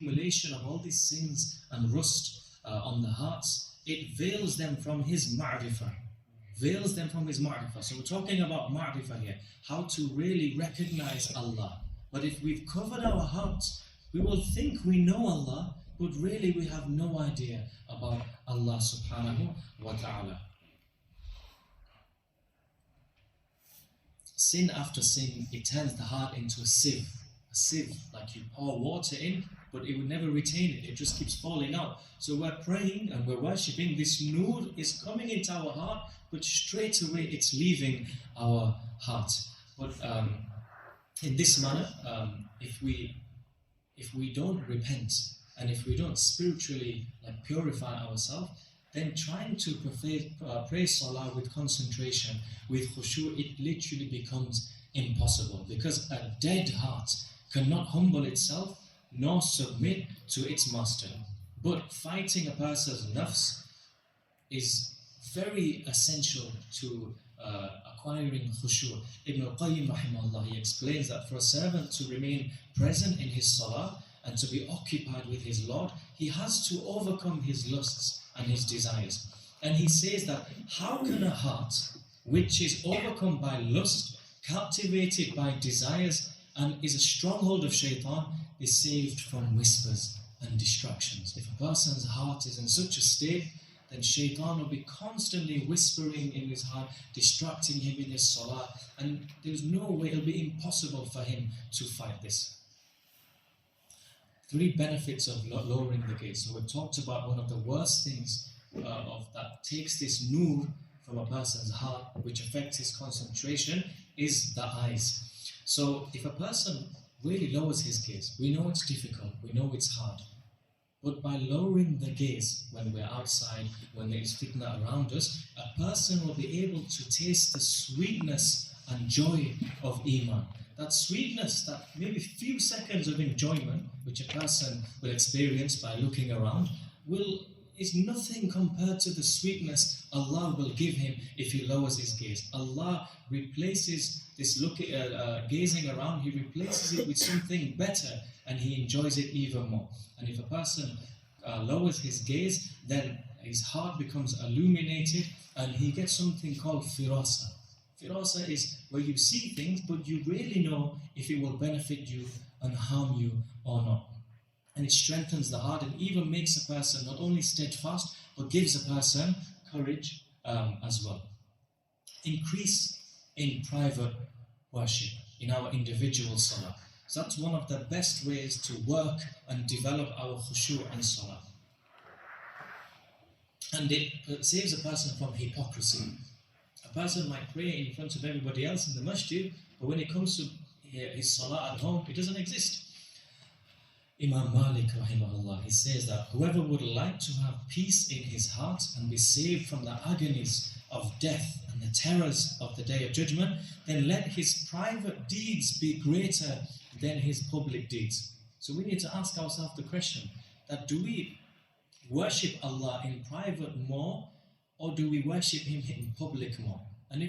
accumulation of all these sins and rust on the hearts, it veils them from his ma'rifah. Veils them from his ma'rifah. So we're talking about ma'rifah here, how to really recognize Allah. But if we've covered our hearts, we will think we know Allah, but really we have no idea about Allah subhanahu wa ta'ala. Sin after sin, it turns the heart into a sieve. A sieve, like you pour water in, but it would never retain it. It just keeps falling out. So we're praying and we're worshipping. This nur is coming into our heart, but straight away it's leaving our heart. But in this manner, if we don't repent and if we don't spiritually purify ourselves, then trying to pray Salah with concentration, with khushu', it literally becomes impossible, because a dead heart cannot humble itself nor submit to its master. But fighting a person's nafs is very essential to acquiring khushu'. Ibn al-Qayyim rahimahullah, he explains that for a servant to remain present in his salah and to be occupied with his Lord, he has to overcome his lusts and his desires. And he says that how can a heart which is overcome by lust, captivated by desires, and is a stronghold of shaitan, is saved from whispers and distractions? If a person's heart is in such a state, then shaitan will be constantly whispering in his heart, distracting him in his salah, and there's no way, it'll be impossible for him to fight this. 3 benefits of lowering the gaze. So we've talked about one of the worst things that takes this nur from a person's heart, which affects his concentration, is the eyes. So if a person really lowers his gaze, we know it's difficult, we know it's hard, but by lowering the gaze when we're outside, when there is fitna around us, a person will be able to taste the sweetness and joy of Iman. That sweetness, that maybe few seconds of enjoyment which a person will experience by looking around, is nothing compared to the sweetness Allah will give him if he lowers his gaze. Allah replaces this gazing around, He replaces it with something better, and he enjoys it even more. And if a person lowers his gaze, then his heart becomes illuminated and he gets something called firasa. Firasa is where you see things, but you really know if it will benefit you and harm you or not. And it strengthens the heart and even makes a person not only steadfast, but gives a person courage as well. Increase in private worship, in our individual salah. So that's one of the best ways to work and develop our khushu' and salah. And it saves a person from hypocrisy. A person might pray in front of everybody else in the masjid, but when it comes to his salah at home, it doesn't exist. Imam Malik rahimahullah, he says that whoever would like to have peace in his heart and be saved from the agonies of death and the terrors of the Day of Judgment, then let his private deeds be greater than his public deeds. So we need to ask ourselves the question, that do we worship Allah in private more, or do we worship Him in public more?